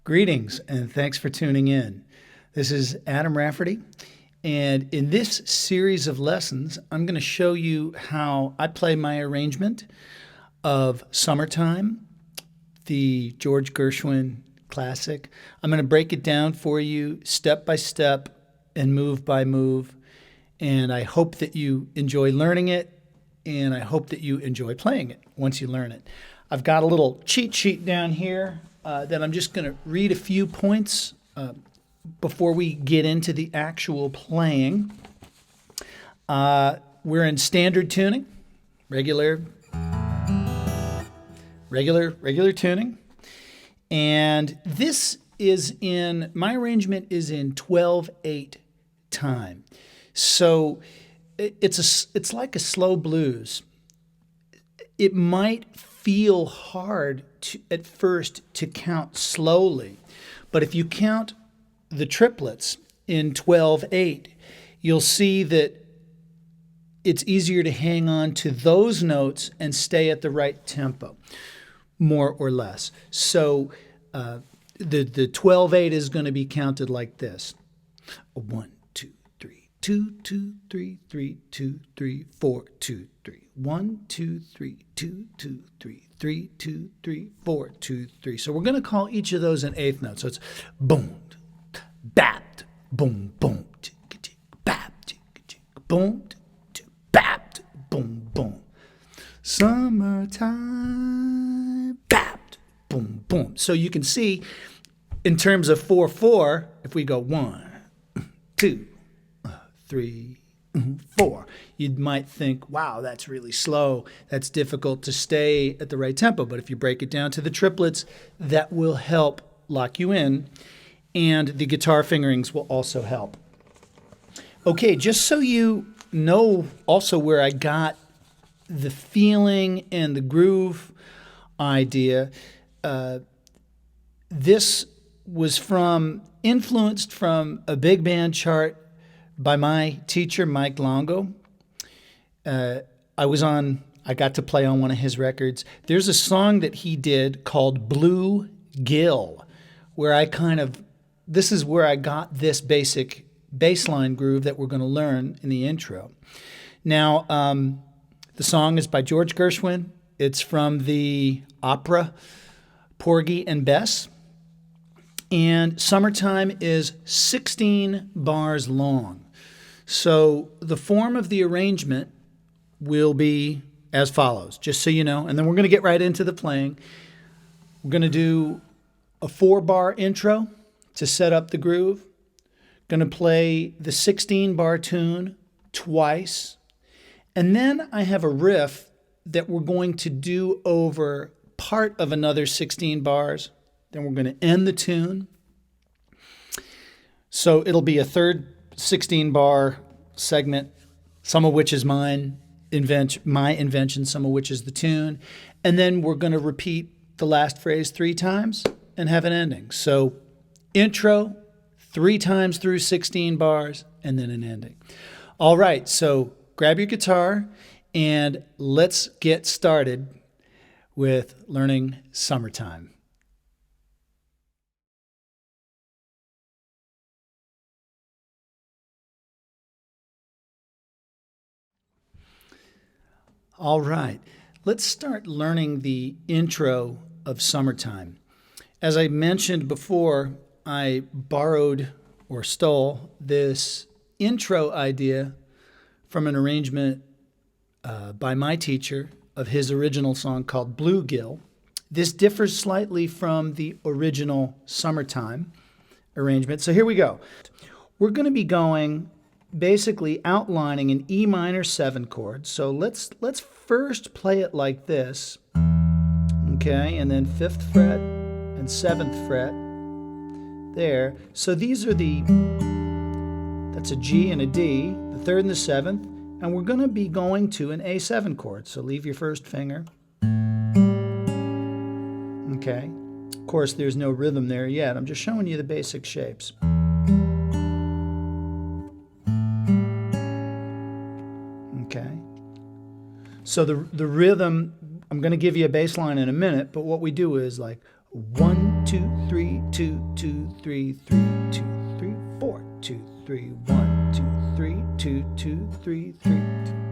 Greetings and thanks for tuning in. This is Adam Rafferty, and in this series of lessons, I'm going to show you how I play my arrangement of Summertime, the George Gershwin classic. I'm going to break it down for you step by step and move by move, and I hope that you enjoy learning it, and I hope that you enjoy playing it once you learn it. I've got a little cheat sheet down here that I'm just going to read a few points before we get into the actual playing. We're in standard tuning, regular tuning. And this is my arrangement is in 12/8 time. So it's like a slow blues. It might feel hard at first to count slowly, but if you count the triplets in 12/8, you'll see that it's easier to hang on to those notes and stay at the right tempo, more or less. So the 12/8 is going to be counted like this: 1, 2, 3, 2, 2, 3, 3, 2, 3, 4, 2, 3. 1, 2, 3, 2, 2, 3, 3, 2, 3, 4, 2, 3. So we're going to call each of those an eighth note. So it's boom, bap, boom, boom, bap, boom, bap, boom, boom. Summertime, bap, boom, boom. So you can see in terms of 4/4, if we go 1, 2, 3, 4, you might think, wow, that's really slow. That's difficult to stay at the right tempo. But if you break it down to the triplets, that will help lock you in. And the guitar fingerings will also help. Okay, just so you know also where I got the feeling and the groove idea, this was influenced from a big band chart by my teacher, Mike Longo. I got to play on one of his records. There's a song that he did called Blue Gill, where this is where I got this basic bassline groove that we're going to learn in the intro. Now, the song is by George Gershwin. It's from the opera Porgy and Bess. And Summertime is 16 bars long. So the form of the arrangement will be as follows, just so you know. And then we're going to get right into the playing. We're going to do a 4-bar intro to set up the groove. Going to play the 16-bar tune twice. And then I have a riff that we're going to do over part of another 16 bars. Then we're going to end the tune. So it'll be a third 16-bar segment, some of which is my invention, some of which is the tune. And then we're going to repeat the last phrase 3 times and have an ending. So intro 3 times through 16 bars and then an ending. All right, so grab your guitar and let's get started with learning Summertime. All right, let's start learning the intro of Summertime. As I mentioned before, I borrowed or stole this intro idea from an arrangement by my teacher of his original song called Blue Gill. This differs slightly from the original Summertime arrangement. So here we go. We're going to be going basically outlining an E minor 7 chord. So let's first play it like this. Okay, and then 5th fret and 7th fret there. So these are that's a G and a D, the 3rd and the 7th, and we're going to be going to an A7 chord. So leave your first finger. Okay. Of course, there's no rhythm there yet. I'm just showing you the basic shapes. Okay. So the rhythm, I'm going to give you a bass line in a minute, but what we do is like 1, 2, 3, 2, 2, 3, 3, 2, 3, 4, 2, 3, 1, 2, 3, 2, 2, 3, 3.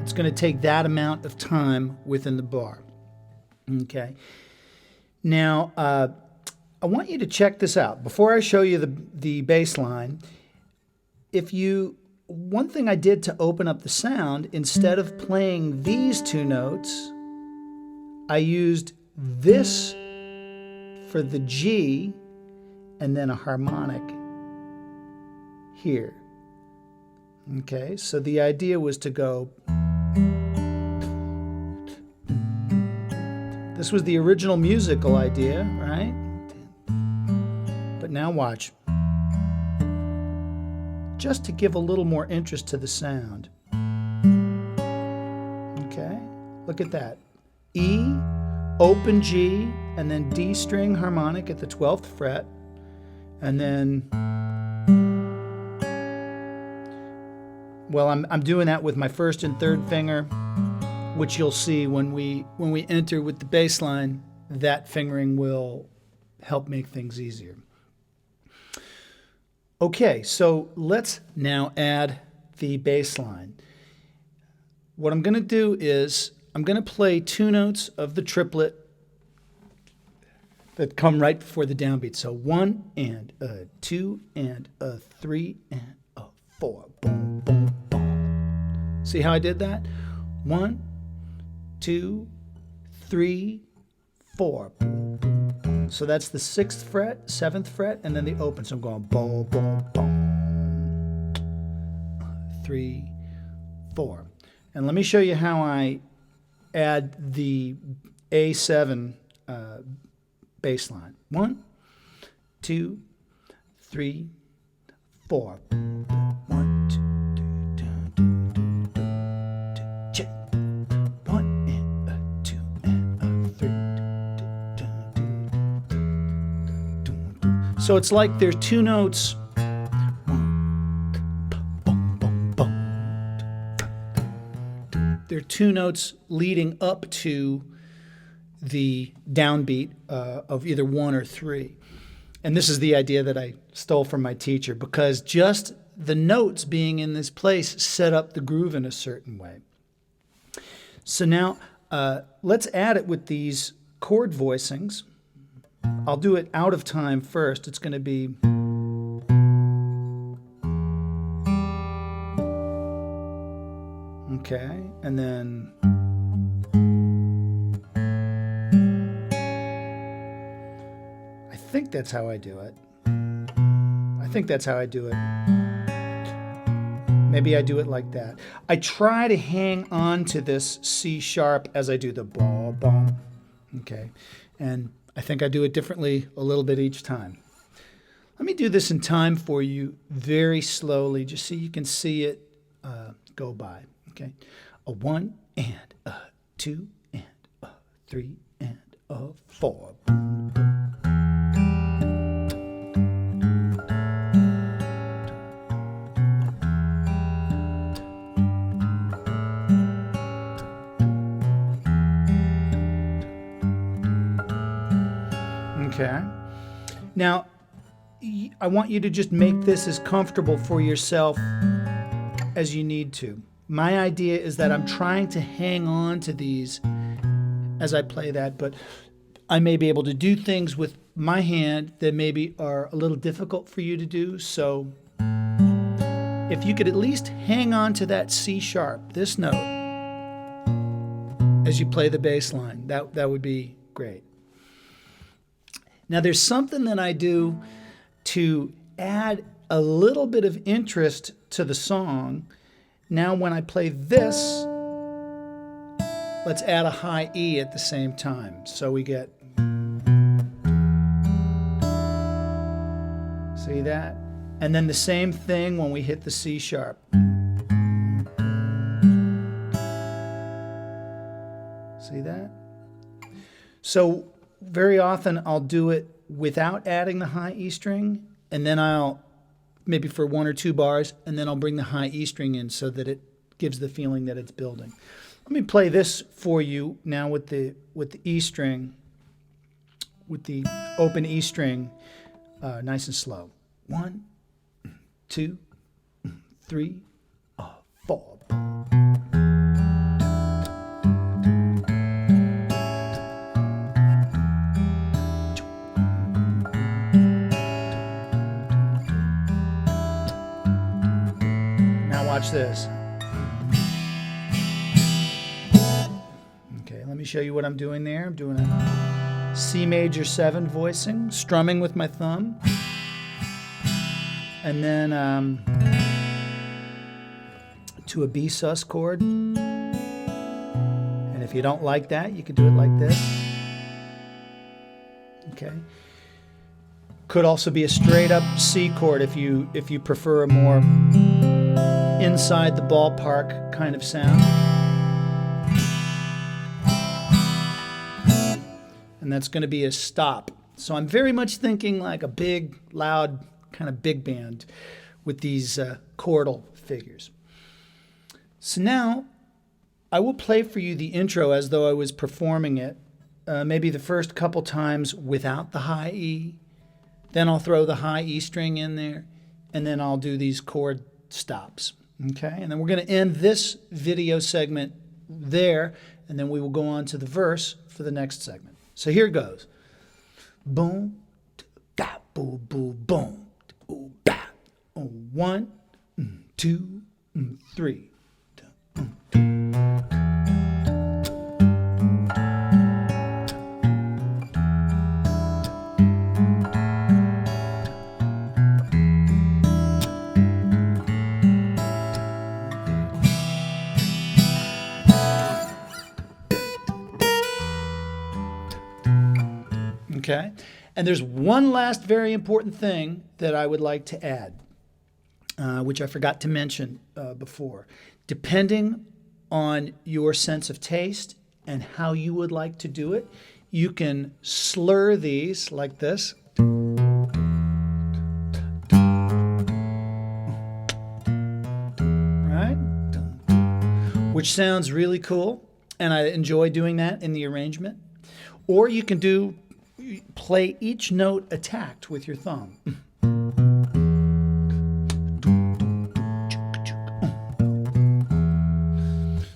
It's going to take that amount of time within the bar. Okay. Now, I want you to check this out. Before I show you the bass line, one thing I did to open up the sound, instead of playing these two notes, I used this for the G and then a harmonic here. Okay, so the idea was to go. This was the original musical idea, right? But now watch. Just to give a little more interest to the sound. Okay, look at that. E, open G, and then D string harmonic at the 12th fret, and then, well, I'm doing that with my first and third finger, which you'll see when we enter with the bass line. That fingering will help make things easier. Okay, so let's now add the bass line. What I'm going to do is I'm going to play two notes of the triplet that come right before the downbeat. So 1 and a 2 and a 3 and a 4. Boom, boom, boom. See how I did that? 1, 2, 3, 4. Boom, boom, boom. So that's the 6th fret, 7th fret, and then the open. So I'm going boom, boom, boom. 3, 4. And let me show you how I add the A7 bass line. 1, 2, 3, 4. 1, 2, 3, check. 1 and a 2 and a 3. So it's like there's two notes. There are two notes leading up to the downbeat of either 1 or 3. And this is the idea that I stole from my teacher, because just the notes being in this place set up the groove in a certain way. So now let's add it with these chord voicings. I'll do it out of time first. It's going to be... Okay, and then I think that's how I do it. Maybe I do it like that. I try to hang on to this C sharp as I do the ball, ball. Okay, and I think I do it differently a little bit each time. Let me do this in time for you very slowly, just so you can see it go by. Okay, a 1 and a 2 and a 3 and a 4. Okay. Now, I want you to just make this as comfortable for yourself as you need to. My idea is that I'm trying to hang on to these as I play that, but I may be able to do things with my hand that maybe are a little difficult for you to do. So if you could at least hang on to that C sharp, this note, as you play the bass line, that would be great. Now there's something that I do to add a little bit of interest to the song. Now when I play this, let's add a high E at the same time. So we get, see that? And then the same thing when we hit the C sharp. See that? So very often I'll do it without adding the high E string, and then I'll, maybe for 1 or 2 bars, and then I'll bring the high E string in so that it gives the feeling that it's building. Let me play this for you now with the E string with the open E string, nice and slow. 1, 2, 3, 4. Now watch this. Okay, let me show you what I'm doing there. I'm doing a C major 7 voicing, strumming with my thumb. And then to a B sus chord. And if you don't like that, you could do it like this. Okay. Could also be a straight up C chord if you prefer a more inside the ballpark kind of sound. And that's going to be a stop. So I'm very much thinking like a big, loud, kind of big band with these chordal figures. So now I will play for you the intro as though I was performing it, maybe the first couple times without the high E. Then I'll throw the high E string in there, and then I'll do these chord stops. Okay, and then we're going to end this video segment there, and then we will go on to the verse for the next segment. So here it goes. Boom, da, boom, boom, boom, boom, ba. 1, 2, 3. Okay, and there's one last very important thing that I would like to add, which I forgot to mention before. Depending on your sense of taste and how you would like to do it, you can slur these like this. Right? Which sounds really cool, and I enjoy doing that in the arrangement. Or you can play each note attacked with your thumb.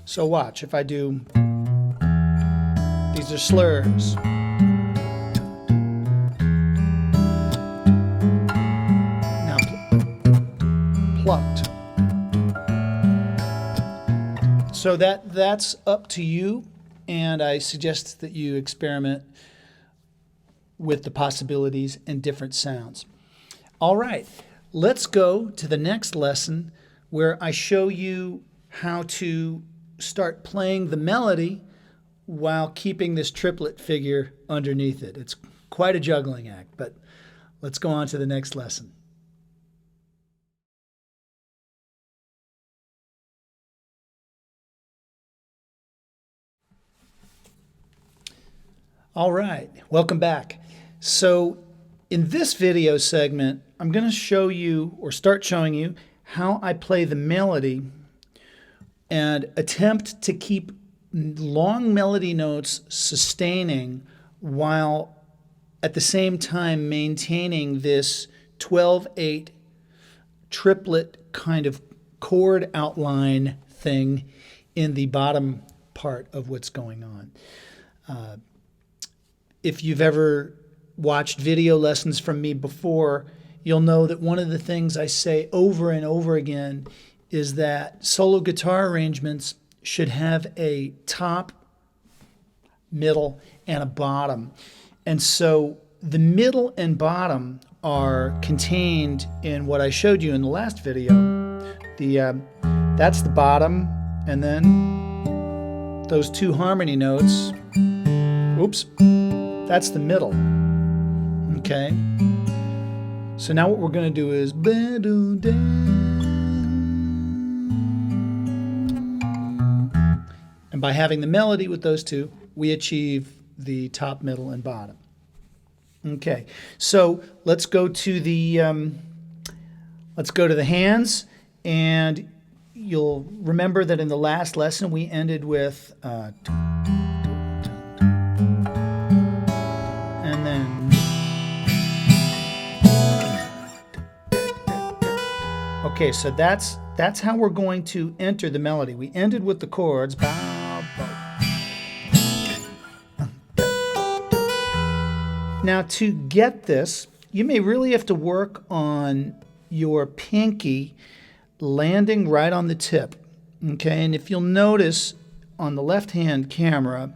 So watch, if I do, these are slurs. Now plucked. So that's up to you, and I suggest that you experiment with the possibilities and different sounds. All right, let's go to the next lesson where I show you how to start playing the melody while keeping this triplet figure underneath it. It's quite a juggling act, but let's go on to the next lesson. All right, welcome back. So in this video segment, I'm going to show you, or start showing you, how I play the melody and attempt to keep long melody notes sustaining while at the same time maintaining this 12/8 triplet kind of chord outline thing in the bottom part of what's going on. If you've ever watched video lessons from me before, you'll know that one of the things I say over and over again is that solo guitar arrangements should have a top, middle, and a bottom. And so the middle and bottom are contained in what I showed you in the last video. That's the bottom, and then those two harmony notes, oops, that's the middle. Okay? So now what we're going to do is, and by having the melody with those two, we achieve the top, middle, and bottom. Okay, so let's go to the hands, and you'll remember that in the last lesson we ended with and then Okay, so that's how we're going to enter the melody. We ended with the chords. Bow, bow. Now to get this, you may really have to work on your pinky landing right on the tip. Okay, and if you'll notice on the left-hand camera,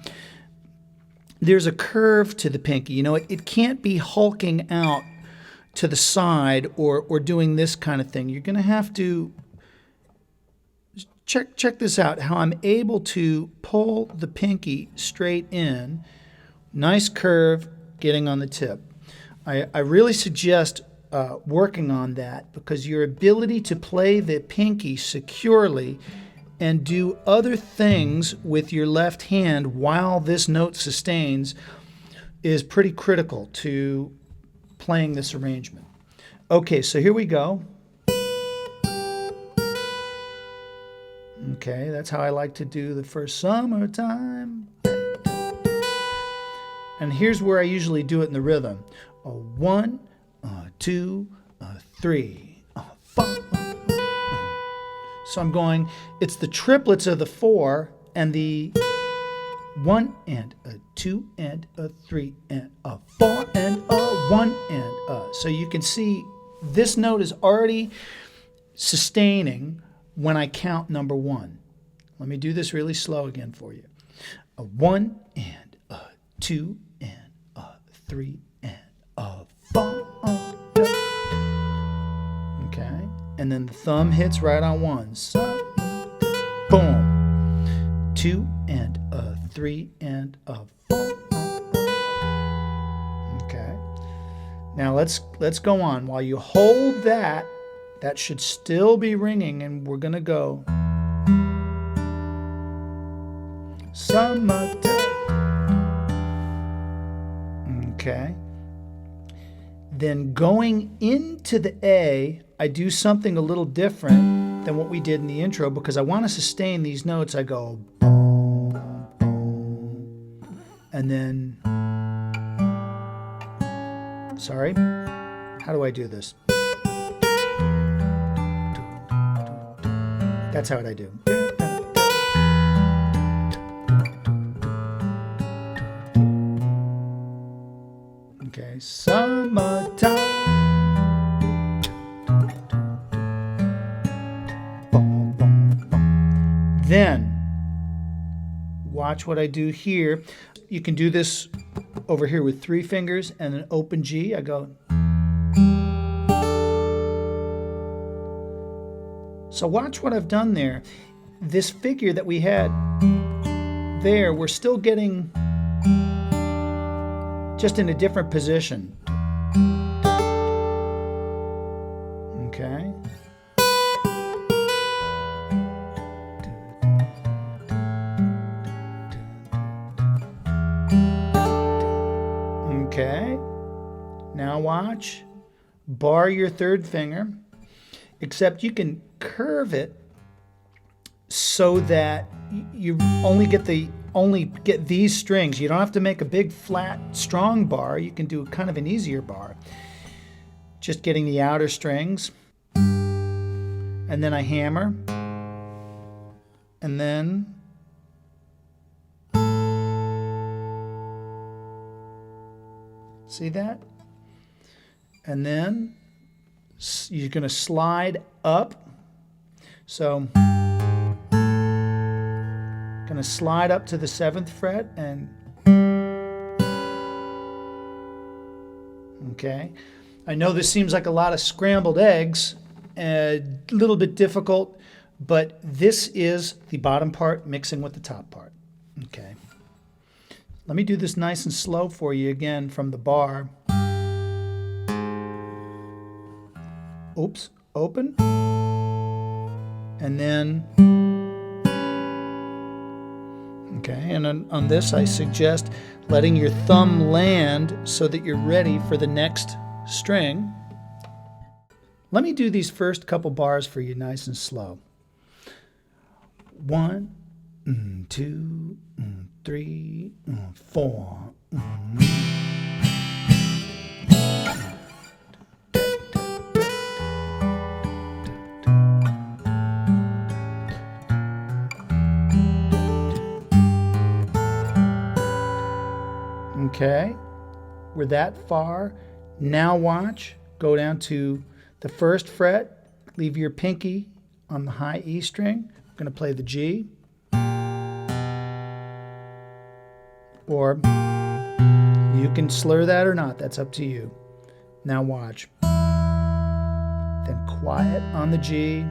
there's a curve to the pinky. You know, it can't be hulking out to the side or doing this kind of thing. You're going to have to check this out, how I'm able to pull the pinky straight in. Nice curve getting on the tip. I really suggest working on that, because your ability to play the pinky securely and do other things with your left hand while this note sustains is pretty critical to playing this arrangement. Okay, so here we go. Okay, that's how I like to do the first summertime. And here's where I usually do it in the rhythm. 1, 2, 3, 4. So I'm going, it's the triplets of the 4 and the 1 and a 2 and a 3 and a 4 and a 1 and a. So you can see this note is already sustaining when I count number 1. Let me do this really slow again for you. A 1 and a 2 and a 3 and a 4. Okay, and then the thumb hits right on 1. So, boom. 2 and a 3 and a 4. Okay. Now let's go on. While you hold that, that should still be ringing, and we're gonna go. Summertime. Okay. Then going into the A, I do something a little different than what we did in the intro, because I want to sustain these notes. I go boom, boom, and then, sorry, how do I do this? That's how I do. Okay, summertime. Boom, boom, boom. Then, watch what I do here. You can do this over here with 3 fingers and an open G. I go. So watch what I've done there. This figure that we had there, we're still getting just in a different position. Okay. Okay. Now watch. Bar your 3rd finger, except you can curve it so that you only get these strings. You don't have to make a big, flat, strong bar. You can do kind of an easier bar. Just getting the outer strings. And then I hammer. And then see that? And then you're going to slide up. So going to slide up to the 7th fret and okay. I know this seems like a lot of scrambled eggs, a little bit difficult, but this is the bottom part mixing with the top part. Okay. Let me do this nice and slow for you again from the bar. Oops, open. And then okay, and on this I suggest letting your thumb land so that you're ready for the next string. Let me do these first couple bars for you nice and slow. 1, 2, 3, 4. Okay, we're that far. Now watch, go down to the first fret, leave your pinky on the high E string. I'm going to play the G. Or you can slur that or not, that's up to you. Now watch. Then quiet on the G.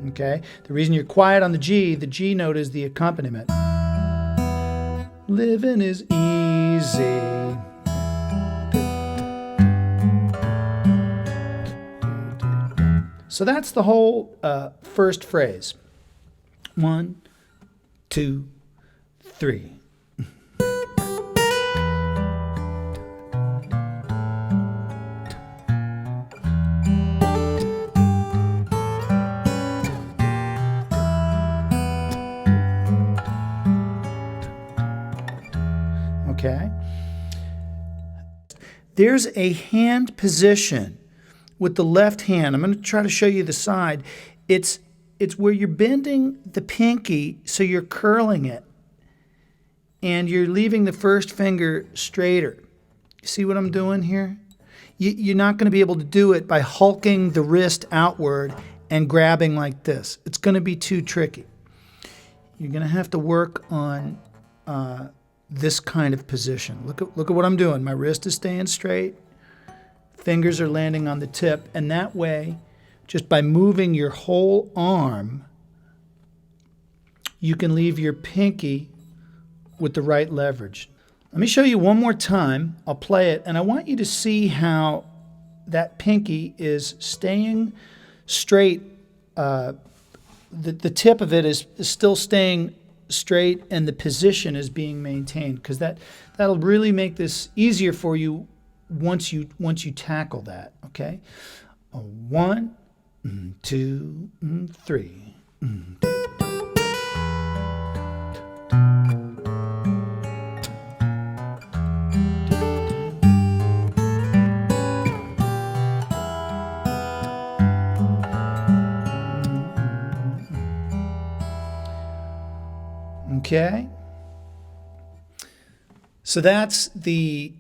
Okay, the reason you're quiet on the G note is the accompaniment. Living is easy. So that's the whole first phrase. 1, 2, 3. Okay. There's a hand position with the left hand. I'm going to try to show you the side. It's where you're bending the pinky so you're curling it and you're leaving the first finger straighter. You see what I'm doing here? You're not going to be able to do it by hulking the wrist outward and grabbing like this. It's going to be too tricky. You're going to have to work on this kind of position. Look at what I'm doing. My wrist is staying straight. Fingers are landing on the tip. And that way, just by moving your whole arm, you can leave your pinky with the right leverage. Let me show you one more time. I'll play it, and I want you to see how that pinky is staying straight. The tip of it is still staying straight, and the position is being maintained, because that'll really make this easier for you once you tackle that. Okay, 1, 2, 3. Okay, so that's the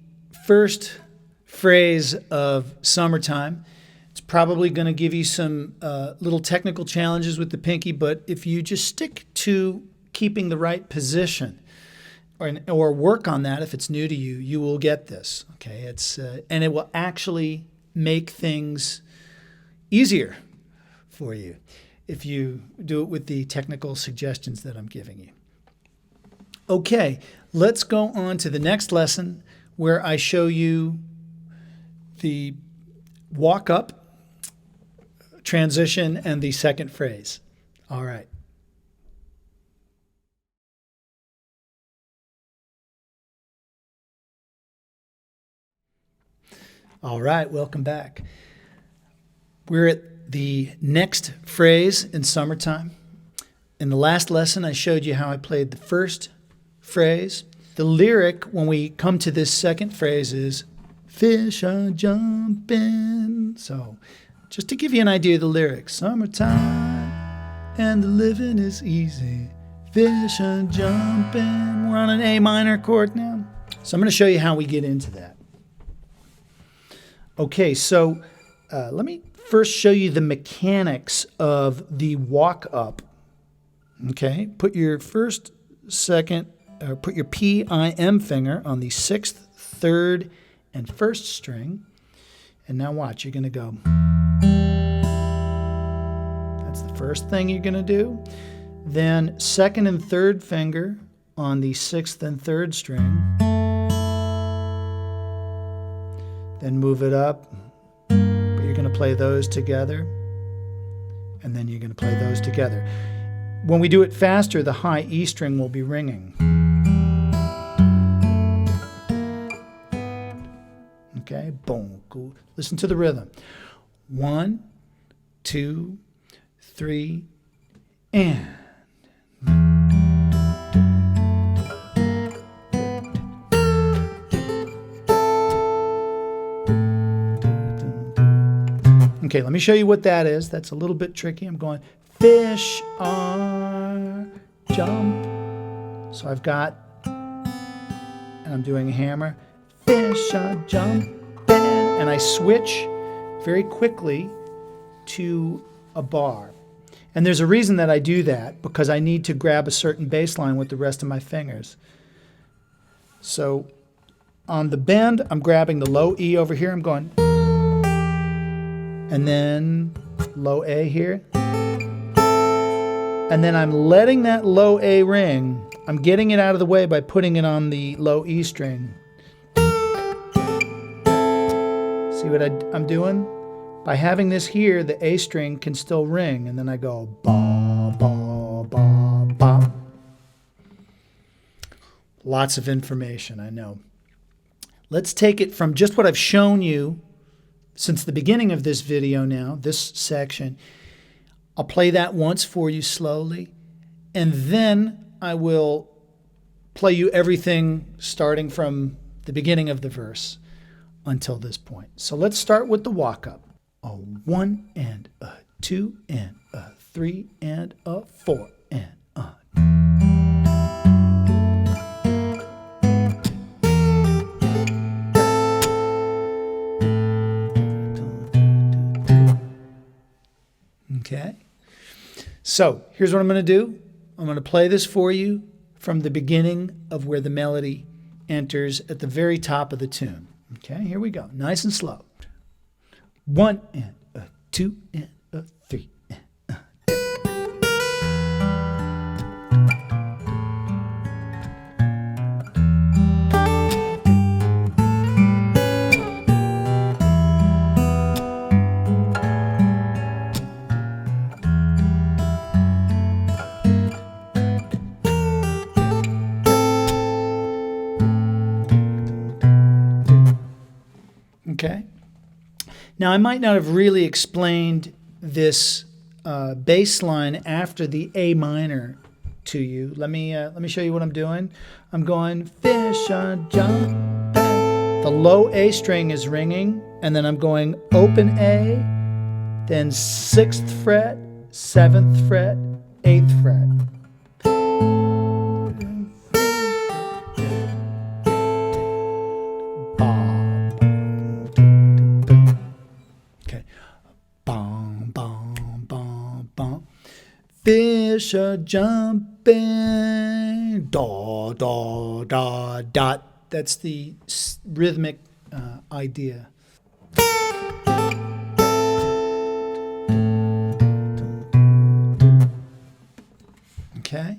first phrase of Summertime. It's probably going to give you some little technical challenges with the pinky, but if you just stick to keeping the right position or work on that, if it's new to you, you will get this. Okay, and it will actually make things easier for you if you do it with the technical suggestions that I'm giving you. Okay, let's go on to the next lesson where I show you the walk-up, transition, and the second phrase. All right. All right, welcome back. We're at the next phrase in Summertime. In the last lesson, I showed you how I played the first phrase. The lyric, when we come to this second phrase, is fish are jumping. So just to give you an idea of the lyrics, summertime and the living is easy. Fish are jumping. We're on an A minor chord now. So I'm going to show you how we get into that. Okay, so let me first show you the mechanics of the walk up. Okay, put your put your P-I-M finger on the 6th, 3rd, and 1st string. And now watch, you're going to go. That's the first thing you're going to do. Then 2nd and 3rd finger on the 6th and 3rd string. Then move it up. But you're going to play those together. And then you're going to play those together. When we do it faster, the high E string will be ringing. Okay, boom, cool. Listen to the rhythm. 1, 2, 3, and. Okay, let me show you what that is. That's a little bit tricky. I'm going fish are jump. So I've got and I'm doing a hammer. Fish are jumping, and I switch very quickly to a bar. And there's a reason that I do that, because I need to grab a certain bass line with the rest of my fingers. So on the bend, I'm grabbing the low E over here. I'm going, and then low A here. And then I'm letting that low A ring. I'm getting it out of the way by putting it on the low E string. See what I'm doing? By having this here, the A string can still ring, and then I go ba, ba, ba, ba. Lots of information, I know. Let's take it from just what I've shown you since the beginning of this video now, this section. I'll play that once for you slowly, and then I will play you everything starting from the beginning of the verse until this point. So let's start with the walk-up. A 1 and a 2 and a 3 and a 4 and a. Okay. So here's what I'm going to do. I'm going to play this for you from the beginning of where the melody enters at the very top of the tune. Okay, here we go. Nice and slow. 1 and a 2 and a 3 and a. Okay. Now, I might not have really explained this bass line after the A minor to you. Let me show you what I'm doing. I'm going fish are jumping. The low A string is ringing, and then I'm going open A, then 6th fret, 7th fret, 8th fret. Fish are jumping, da, da, da, dot. That's the rhythmic idea. Okay.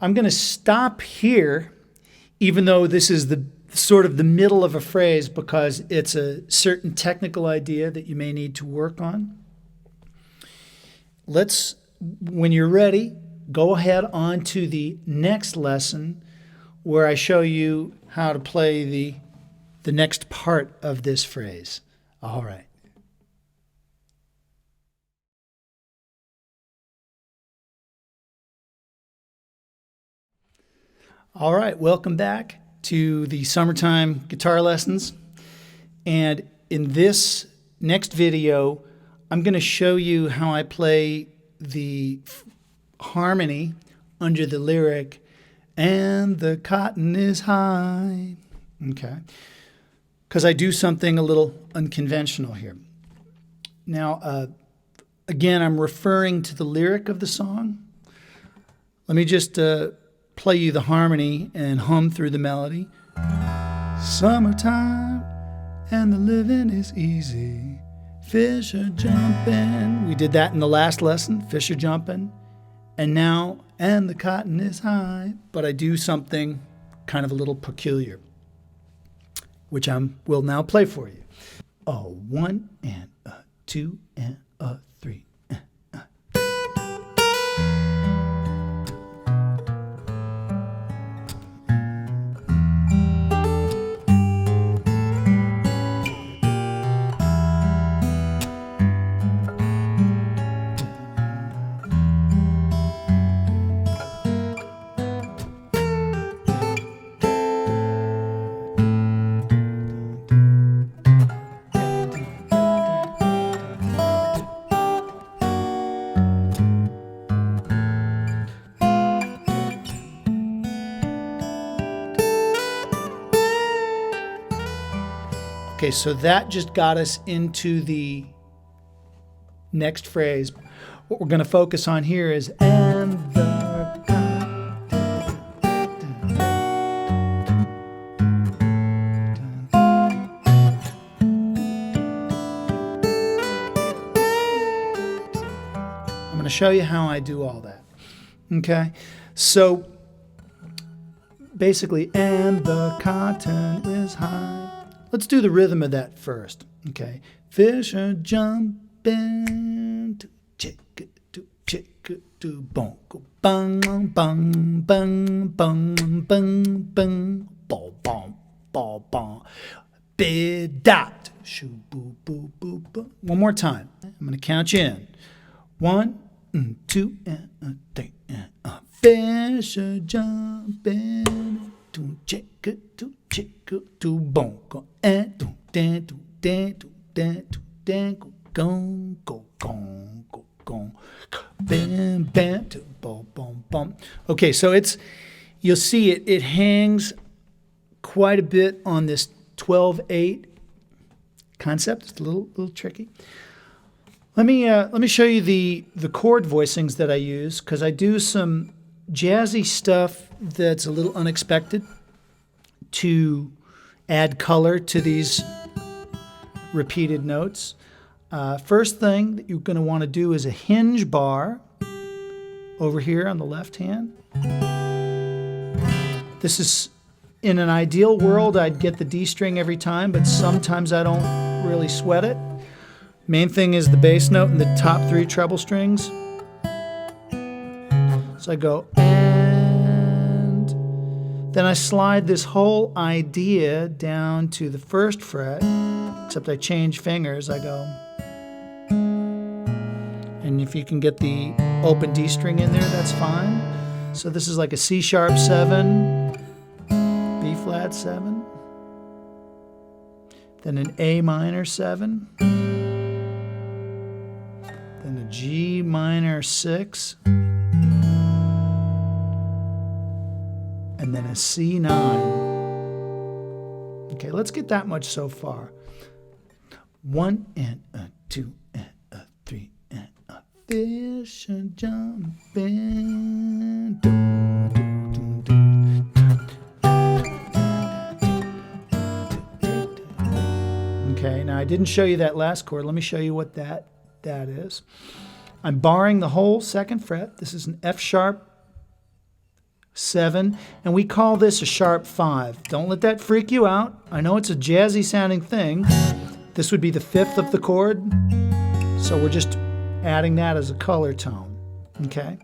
I'm going to stop here, even though this is the sort of the middle of a phrase, because it's a certain technical idea that you may need to work on. When you're ready, go ahead on to the next lesson where I show you how to play the next part of this phrase. All right. All right, welcome back to the summertime guitar lessons. And in this next video, I'm going to show you how I play the harmony under the lyric, and the cotton is high. Okay. Because I do something a little unconventional here. Now, again, I'm referring to the lyric of the song. Let me just play you the harmony and hum through the melody. Summertime and the living is easy. Fish are jumping. We did that in the last lesson. Fish are jumping. And now, and the cotton is high. But I do something kind of a little peculiar, which I will now play for you. A 1 and a 2 and a 3. Okay, so that just got us into the next phrase. What we're going to focus on here is and the I'm going to show you how I do all that. Okay, so basically, and the cotton is high. Let's do the rhythm of that first. Okay, fish are jumping to chick to bongo bang bang bang bang bang bang ball ball ball ball bid dot shoo boo boo boo boo. One more time. I'm gonna count you in. 1, 2, and 3. Fish are jumping to chick to bongo and to dan to dan to dan to dan go gong go gong go gong bam bam to boom boom boom. Okay, so you'll see it hangs quite a bit on this 12/8 concept. It's a little tricky. Let me show you the chord voicings that I use, because I do some jazzy stuff that's a little unexpected to add color to these repeated notes. First thing that you're going to want to do is a hinge bar over here on the left hand. This is, in an ideal world, I'd get the D string every time, but sometimes I don't really sweat it. Main thing is the bass note and the top 3 treble strings. So I go, and then I slide this whole idea down to the 1st fret, except I change fingers. I go, and if you can get the open D string in there, that's fine. So this is like a C sharp 7, B flat 7, then an A minor 7, then a G minor 6, and then a C9. Okay, let's get that much so far. 1 and a 2 and a 3 and a fish are jumping. Okay, now I didn't show you that last chord. Let me show you what that is. I'm barring the whole 2nd fret. This is an F sharp 7, and we call this a sharp 5. Don't let that freak you out. I know it's a jazzy sounding thing. This would be the 5th of the chord, so we're just adding that as a color tone. Okay.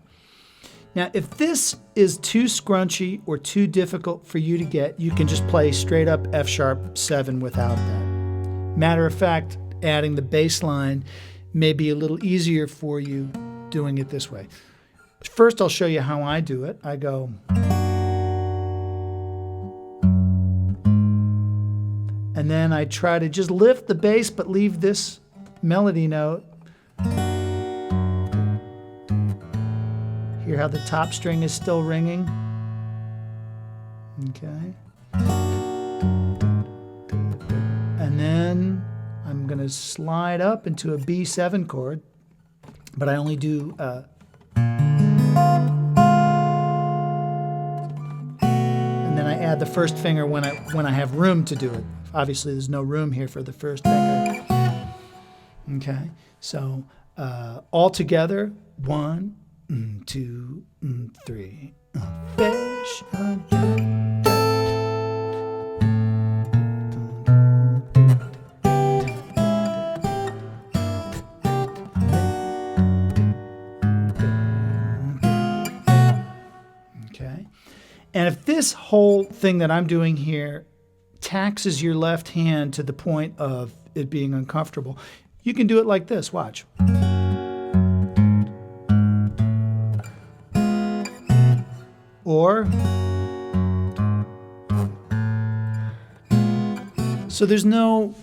Now, if this is too scrunchy or too difficult for you to get, you can just play straight up F sharp 7 without that. Matter of fact, adding the bass line may be a little easier for you doing it this way. First, I'll show you how I do it. I go, and then I try to just lift the bass but leave this melody note. Hear how the top string is still ringing? Okay. And then I'm going to slide up into a B7 chord, but I only do and then I add the 1st finger when I have room to do it. Obviously, there's no room here for the 1st finger. Okay, so all together, 1, 2, 3. Fish are And if this whole thing that I'm doing here taxes your left hand to the point of it being uncomfortable, you can do it like this. Watch. Or, so there's no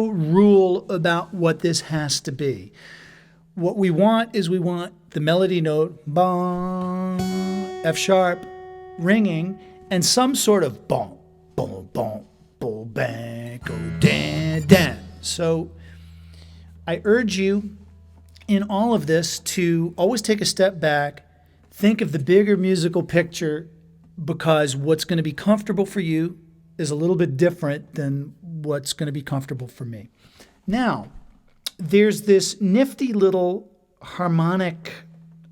rule about what this has to be. What we want is the melody note, bong, F sharp, ringing, and some sort of boom, boom, boom, boom, bang, go dan, So I urge you in all of this to always take a step back, think of the bigger musical picture, because what's going to be comfortable for you is a little bit different than what's going to be comfortable for me. Now, there's this nifty little harmonic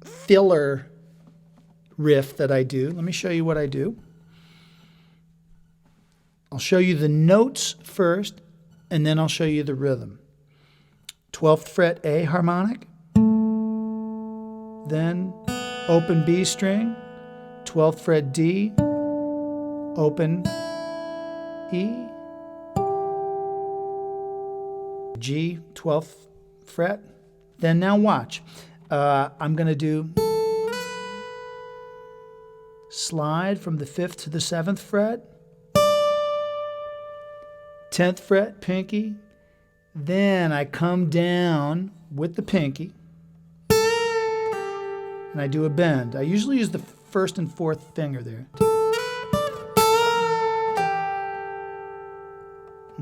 filler riff that I do. Let me show you what I do. I'll show you the notes first, and then I'll show you the rhythm. 12th fret A harmonic, then open B string, 12th fret D, open E, G, 12th fret. Then now watch. I'm going to do slide from the 5th to the 7th fret, 10th fret, pinky. Then I come down with the pinky and I do a bend. I usually use the 1st and 4th finger there.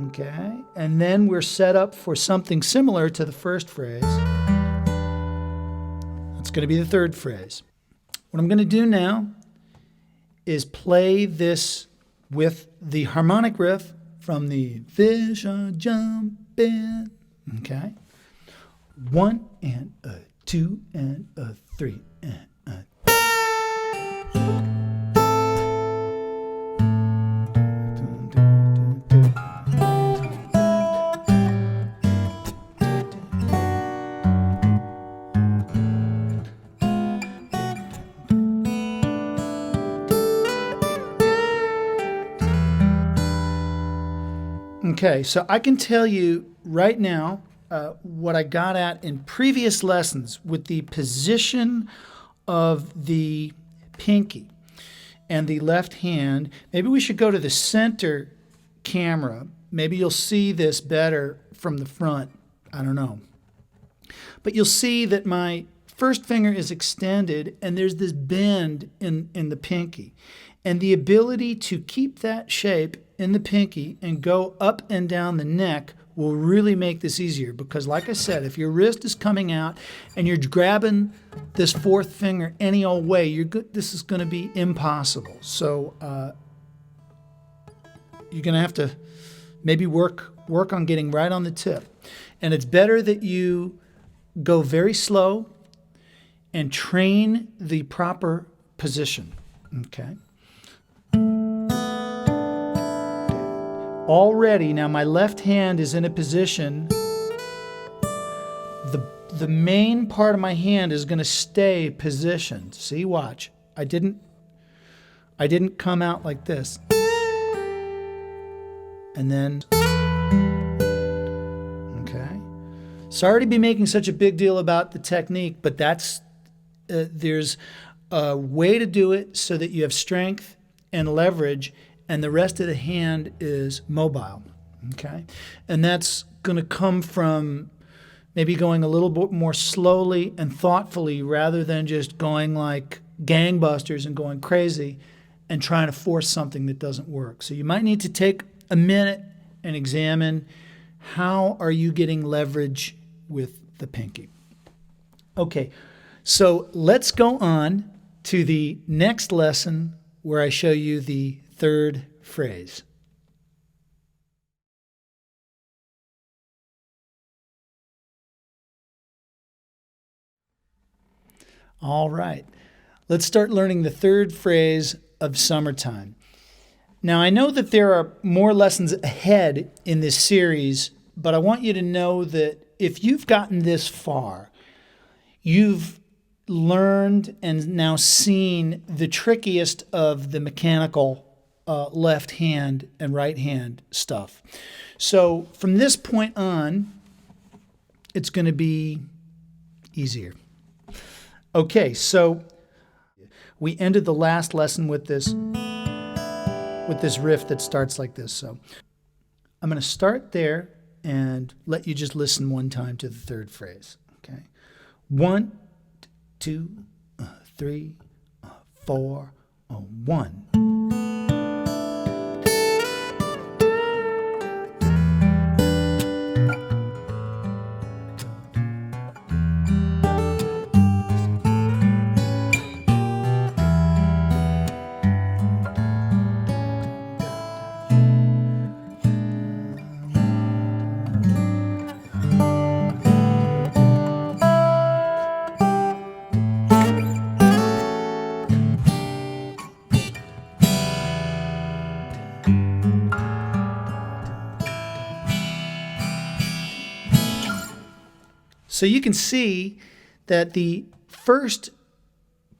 Okay, and then we're set up for something similar to the first phrase. That's going to be the third phrase. What I'm going to do now is play this with the harmonic riff from the fish are jumping. Okay, 1 and a 2 and a 3 and a. Okay, so I can tell you right now what I got at in previous lessons with the position of the pinky and the left hand. Maybe we should go to the center camera. Maybe you'll see this better from the front. I don't know. But you'll see that my first finger is extended and there's this bend in the pinky. And the ability to keep that shape in the pinky and go up and down the neck will really make this easier, because like I said, if your wrist is coming out and you're grabbing this fourth finger any old way, this is going to be impossible. So you're going to have to maybe work on getting right on the tip. And it's better that you go very slow and train the proper position. Okay. Already, now my left hand is in a position, the main part of my hand is going to stay positioned. See, watch. I didn't come out like this. And then, okay. Sorry to be making such a big deal about the technique, but there's a way to do it so that you have strength and leverage, and the rest of the hand is mobile, okay? And that's going to come from maybe going a little bit more slowly and thoughtfully rather than just going like gangbusters and going crazy and trying to force something that doesn't work. So you might need to take a minute and examine how are you getting leverage with the pinky. Okay, so let's go on to the next lesson where I show you the third phrase. All right, let's start learning the third phrase of Summertime. Now, I know that there are more lessons ahead in this series, but I want you to know that if you've gotten this far, you've learned and now seen the trickiest of the mechanical left hand and right hand stuff. So from this point on, it's going to be easier. Okay, so we ended the last lesson with this riff that starts like this. So I'm going to start there and let you just listen one time to the third phrase. Okay, 1, 2, 3, 4, 1. So you can see that the first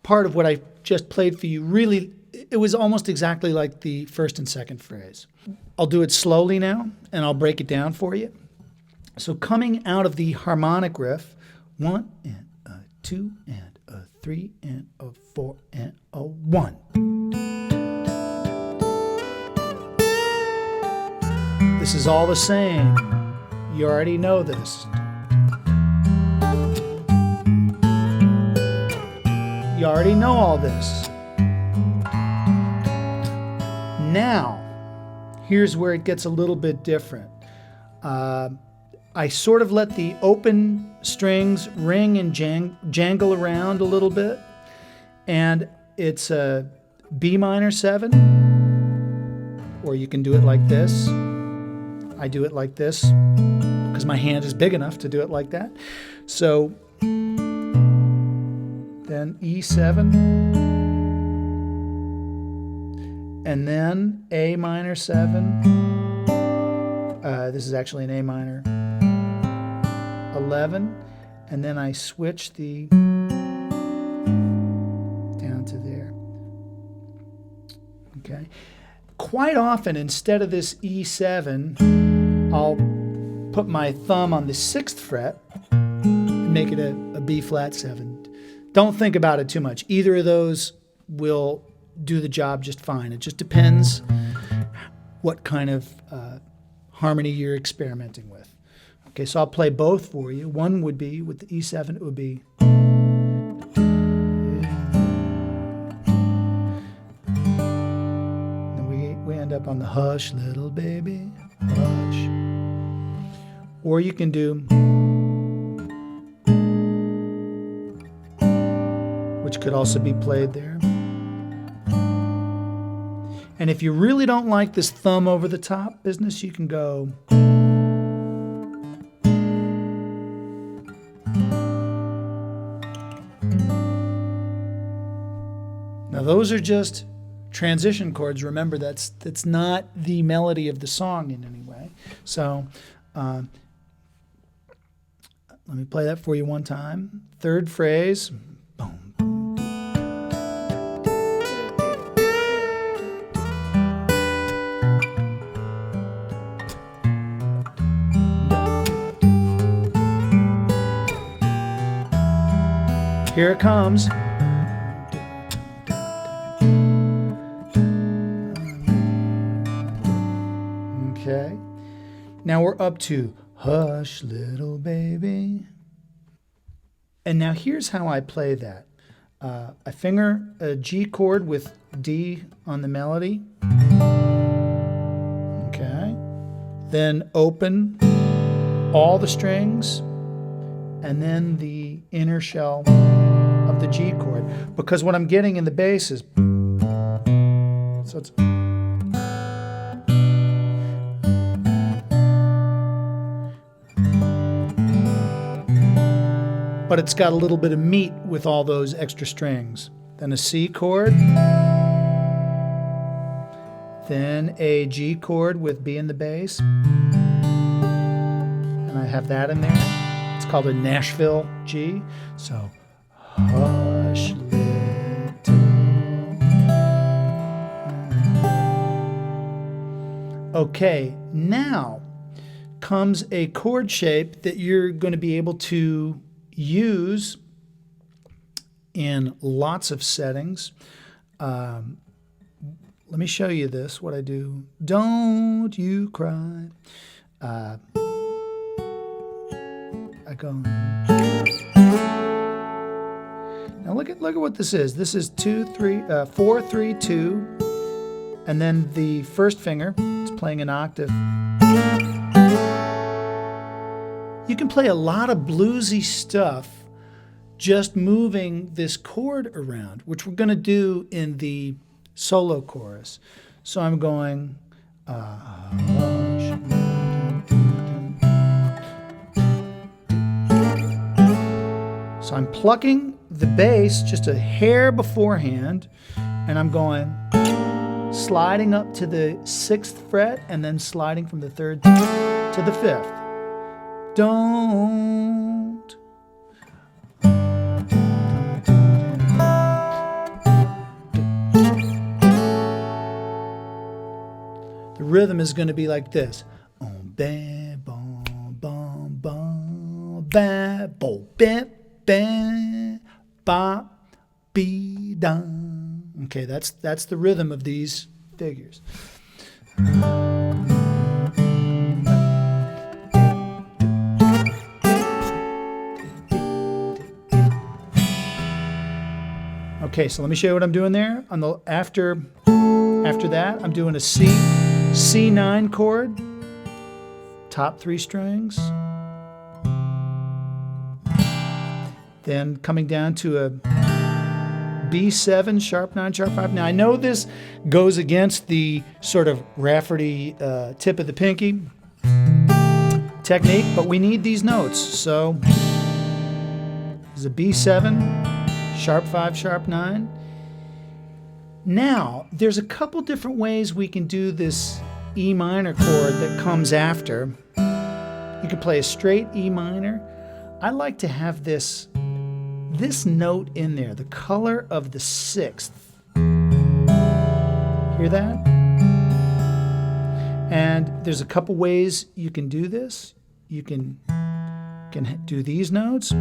part of what I just played for you really, it was almost exactly like the first and second phrase. I'll do it slowly now, and I'll break it down for you. So coming out of the harmonic riff, 1 and a 2 and a 3 and a 4 and a 1. This is all the same. You already know this. You already know all this. Now, here's where it gets a little bit different. I sort of let the open strings ring and jangle around a little bit. And it's a B minor 7, or you can do it like this. I do it like this because my hand is big enough to do it like that. So then E7, and then A minor 7. This is actually an A minor 11, and then I switch the down to there. Okay. Quite often, instead of this E7, I'll put my thumb on the 6th fret and make it a B flat 7. Don't think about it too much. Either of those will do the job just fine. It just depends what kind of harmony you're experimenting with. Okay, so I'll play both for you. One would be, with the E7, it would be. Then we end up on the hush, little baby, hush. Or you can do, which could also be played there. And if you really don't like this thumb over the top business, you can go. Now those are just transition chords. Remember, that's not the melody of the song in any way. So let me play that for you one time. Third phrase. Boom. Here it comes. Okay. Now we're up to hush, little baby. And now here's how I play that. I finger a G chord with D on the melody. Okay. Then open all the strings, and then the inner shell of the G chord, because what I'm getting in the bass is, so it's, but it's got a little bit of meat with all those extra strings. Then a C chord, then a G chord with B in the bass, and I have that in there. It's called a Nashville G. So, hush, little. Okay, now comes a chord shape that you're going to be able to use in lots of settings. Let me show you this, what I do. Don't you cry. I go. Now look at what this is. This is 4, 3, 2, and then the first finger. It's playing an octave. You can play a lot of bluesy stuff just moving this chord around, which we're going to do in the solo chorus. So I'm going. So I'm plucking the bass just a hair beforehand, and I'm going, sliding up to the 6th fret, and then sliding from the 3rd to the 5th. Don't rhythm is going to be like this. Ba, bom, bom, bom, ba, bo, ba, ba, ba, be, da. Okay, that's the rhythm of these figures. Okay, so let me show you what I'm doing there. On the after that, I'm doing a C9 chord, top 3 strings. Then coming down to a B7, sharp 9, sharp 5. Now I know this goes against the sort of Rafferty tip of the pinky technique, but we need these notes. So this is a B7, sharp 5, sharp 9. Now, there's a couple different ways we can do this E minor chord that comes after. You can play a straight E minor. I like to have this note in there, the color of the 6th. Hear that? And there's a couple ways you can do this. You can do these notes,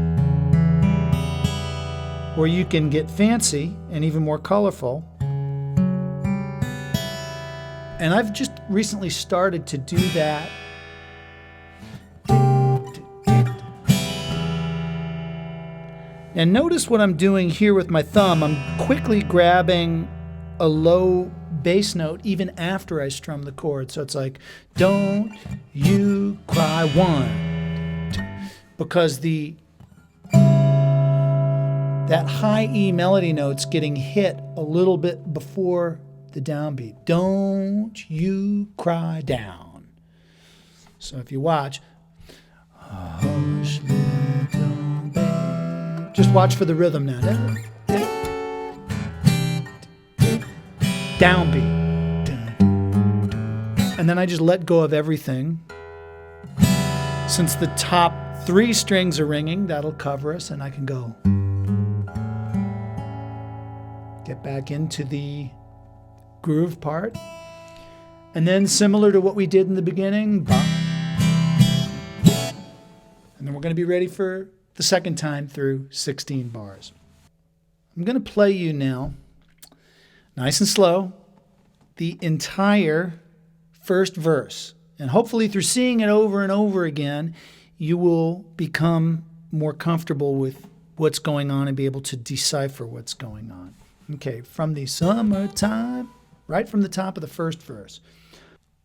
or you can get fancy and even more colorful. And I've just recently started to do that. And notice what I'm doing here with my thumb. I'm quickly grabbing a low bass note even after I strum the chord. So it's like, don't you cry, 1, 2. Because that high E melody note's getting hit a little bit before the downbeat. Don't you cry down. So if you watch, hush, little babe. Just watch for the rhythm now. Downbeat. And then I just let go of everything. Since the top 3 strings are ringing, that'll cover us, and I can go. Get back into the groove part. And then similar to what we did in the beginning, and then we're going to be ready for the second time through 16 bars. I'm going to play you now, nice and slow, the entire first verse. And hopefully through seeing it over and over again, you will become more comfortable with what's going on and be able to decipher what's going on. Okay, from the summertime, right from the top of the first verse.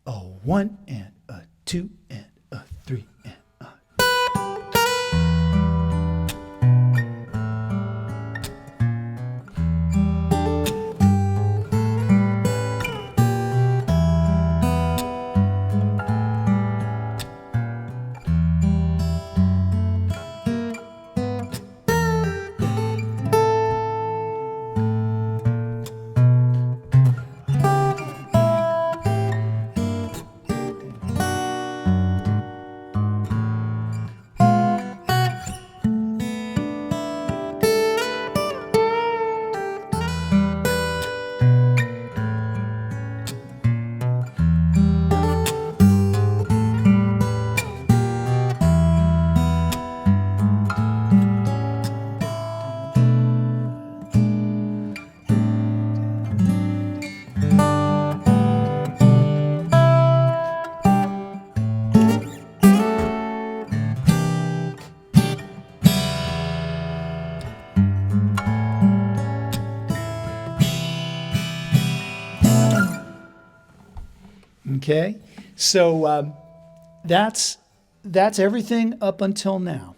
A 1 and a 2 and a 3 and a. Okay, so that's everything up until now.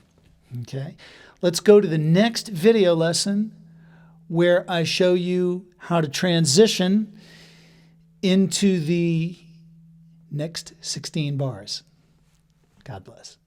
Okay, let's go to the next video lesson where I show you how to transition into the next 16 bars. God bless.